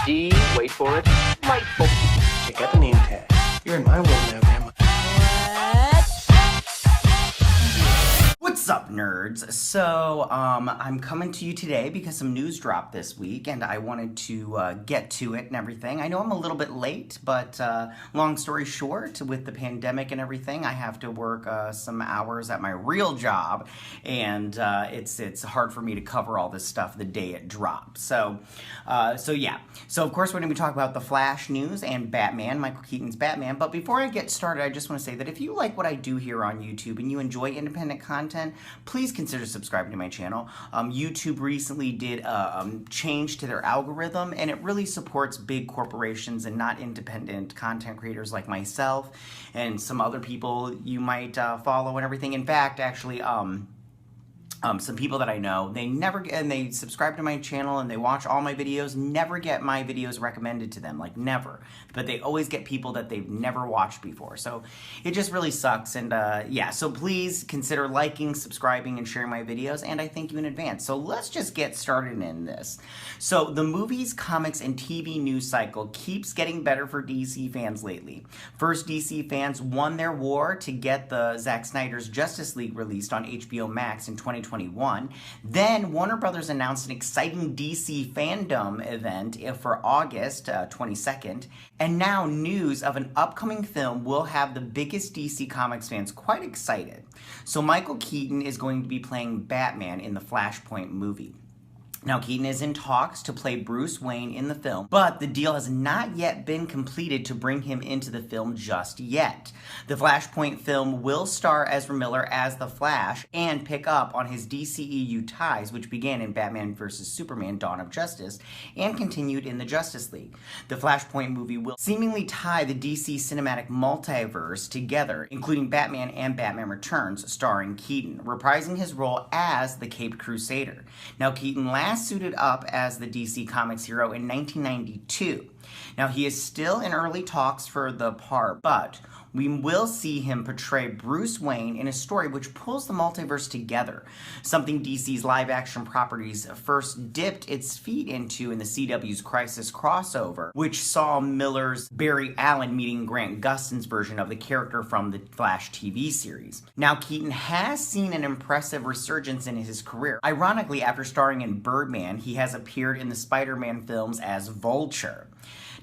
D, wait for it, Michael. Check out the name tag. You're in my world now, Grandma. What's up, nerds? So, I'm coming to you today because some news dropped this week, and I wanted to get to it and everything. I know I'm a little bit late, but long story short, with the pandemic and everything, I have to work some hours at my real job, and it's hard for me to cover all this stuff the day it drops. So yeah. So of course we're going to be talking about the Flash news and Batman, Michael Keaton's Batman. But before I get started, I just want to say that if you like what I do here on YouTube and you enjoy independent content, please consider subscribing to my channel. YouTube recently did a change to their algorithm, and it really supports big corporations and not independent content creators like myself and some other people you might follow and everything. In fact, actually, some people that I know, they subscribe to my channel and they watch all my videos, never get my videos recommended to them, like never. But they always get people that they've never watched before. So it just really sucks. And yeah, so please consider liking, subscribing, and sharing my videos. And I thank you in advance. So let's just get started in this. So the movies, comics, and TV news cycle keeps getting better for DC fans lately. First, DC fans won their war to get the Zack Snyder's Justice League released on HBO Max in 2021. Then Warner Brothers announced an exciting DC fandom event for August 22nd. And now news of an upcoming film will have the biggest DC Comics fans quite excited. So Michael Keaton is going to be playing Batman in the Flashpoint movie. Now, Keaton is in talks to play Bruce Wayne in the film, but the deal has not yet been completed to bring him into the film just yet. The Flashpoint film will star Ezra Miller as the Flash and pick up on his DCEU ties, which began in Batman vs. Superman: Dawn of Justice and continued in the Justice League. The Flashpoint movie will seemingly tie the DC cinematic multiverse together, including Batman and Batman Returns, starring Keaton, reprising his role as the Caped Crusader. Now, Keaton last suited up as the DC Comics hero in 1992. Now, he is still in early talks for the part, but we will see him portray Bruce Wayne in a story which pulls the multiverse together, something DC's live-action properties first dipped its feet into in the CW's Crisis crossover, which saw Miller's Barry Allen meeting Grant Gustin's version of the character from the Flash TV series. Now, Keaton has seen an impressive resurgence in his career. Ironically, after starring in Birdman, he has appeared in the Spider-Man films as Vulture.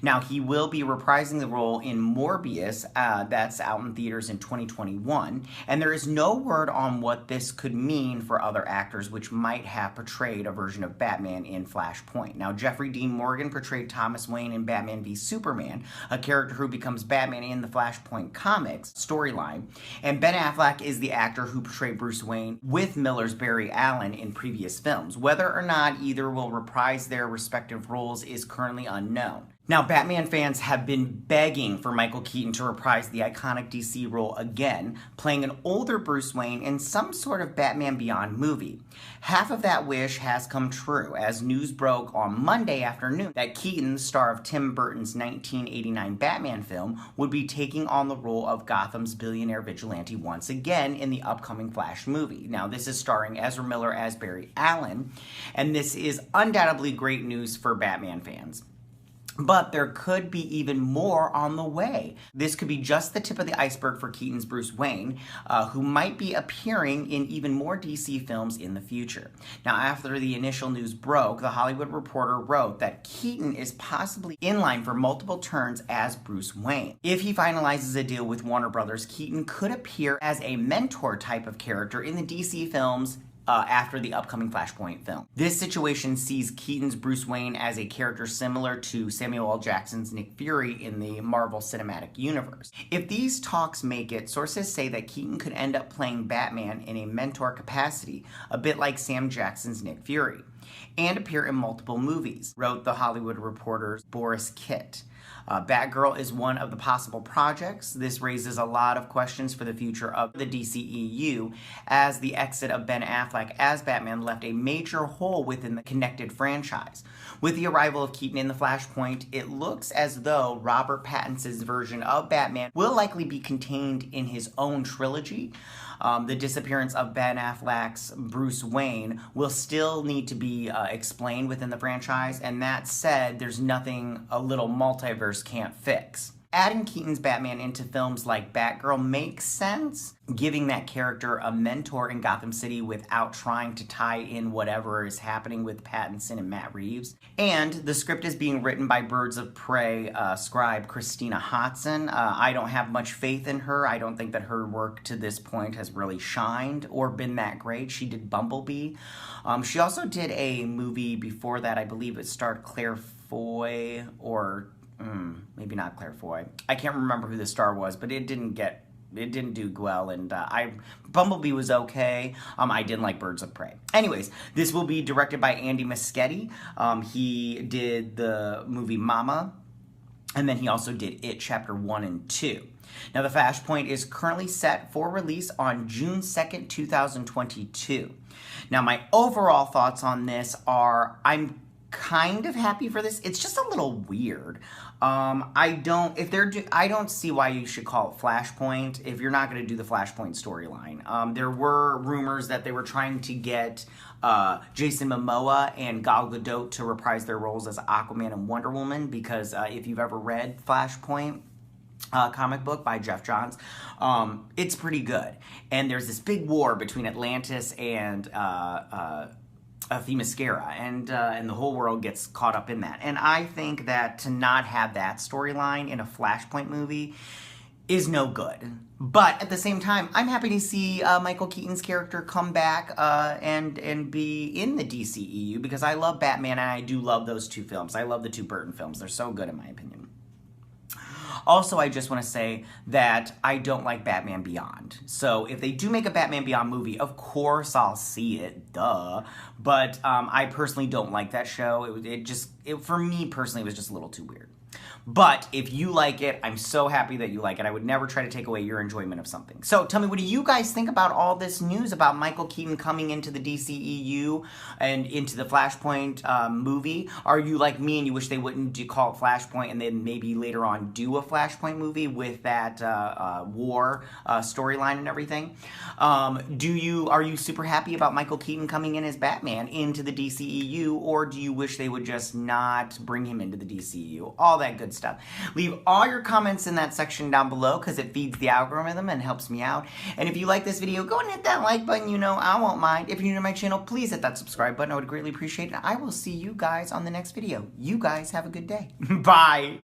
Now, he will be reprising the role in Morbius, that's out in theaters in 2021, and there is no word on what this could mean for other actors which might have portrayed a version of Batman in Flashpoint. Now, Jeffrey Dean Morgan portrayed Thomas Wayne in Batman v Superman, a character who becomes Batman in the Flashpoint comics storyline, and Ben Affleck is the actor who portrayed Bruce Wayne with Miller's Barry Allen in previous films. Whether or not either will reprise their respective roles is currently unknown. Now, Batman fans have been begging for Michael Keaton to reprise the iconic DC role again, playing an older Bruce Wayne in some sort of Batman Beyond movie. Half of that wish has come true, as news broke on Monday afternoon that Keaton, the star of Tim Burton's 1989 Batman film, would be taking on the role of Gotham's billionaire vigilante once again in the upcoming Flash movie. Now, this is starring Ezra Miller as Barry Allen, and this is undoubtedly great news for Batman fans. But there could be even more on the way. This could be just the tip of the iceberg for Keaton's Bruce Wayne, who might be appearing in even more DC films in the future. Now, after the initial news broke, The Hollywood Reporter wrote that Keaton is possibly in line for multiple turns as Bruce Wayne. If he finalizes a deal with Warner Brothers, Keaton could appear as a mentor type of character in the DC films after the upcoming Flashpoint film. This situation sees Keaton's Bruce Wayne as a character similar to Samuel L. Jackson's Nick Fury in the Marvel Cinematic Universe. If these talks make it, sources say that Keaton could end up playing Batman in a mentor capacity, a bit like Sam Jackson's Nick Fury, and appear in multiple movies, wrote The Hollywood Reporter's Boris Kitt. Batgirl is one of the possible projects. This raises a lot of questions for the future of the DCEU, as the exit of Ben Affleck as Batman left a major hole within the connected franchise. With the arrival of Keaton in the Flashpoint, it looks as though Robert Pattinson's version of Batman will likely be contained in his own trilogy. The disappearance of Ben Affleck's Bruce Wayne will still need to be explained within the franchise, and that said, there's nothing a little multiverse can't fix. Adding Keaton's Batman into films like Batgirl makes sense, giving that character a mentor in Gotham City without trying to tie in whatever is happening with Pattinson and Matt Reeves. And the script is being written by Birds of Prey scribe Christina Hodson. I don't have much faith in her. I don't think that her work to this point has really shined or been that great. She did Bumblebee. She also did a movie before that. I believe it starred Claire Foy, or maybe not Claire Foy. I can't remember who the star was, but it didn't do well, and Bumblebee was okay. I didn't like Birds of Prey. Anyways, this will be directed by Andy Muschietti. He did the movie Mama, and then he also did It Chapter 1 and 2. Now, the Flashpoint is currently set for release on June 2nd, 2022. Now, my overall thoughts on this are, I'm kind of happy for this. It's just a little weird. I don't see why you should call it Flashpoint if you're not going to do the Flashpoint storyline. There were rumors that they were trying to get Jason Momoa and Gal Gadot to reprise their roles as Aquaman and Wonder Woman, because if you've ever read Flashpoint comic book by Jeff Johns, it's pretty good. And there's this big war between Atlantis and Themyscira, and the whole world gets caught up in that. And I think that to not have that storyline in a Flashpoint movie is no good. But at the same time, I'm happy to see Michael Keaton's character come back and be in the DCEU, because I love Batman, and I do love those two films. I love the two Burton films. They're so good in my opinion. Also, I just want to say that I don't like Batman Beyond. So if they do make a Batman Beyond movie, of course I'll see it, duh. But I personally don't like that show. For me personally, it was just a little too weird. But if you like it, I'm so happy that you like it. I would never try to take away your enjoyment of something. So tell me, what do you guys think about all this news about Michael Keaton coming into the DCEU and into the Flashpoint movie? Are you like me and you wish they wouldn't call it Flashpoint and then maybe later on do a Flashpoint movie with that war storyline and everything? Are you super happy about Michael Keaton coming in as Batman into the DCEU, or do you wish they would just not bring him into the DCEU? All that good stuff. Leave all your comments in that section down below, because it feeds the algorithm and helps me out. And if you like this video, go and hit that like button. I won't mind. If you're new to my channel, please hit that subscribe button. I would greatly appreciate it. I will see you guys on the next video. You guys have a good day. Bye.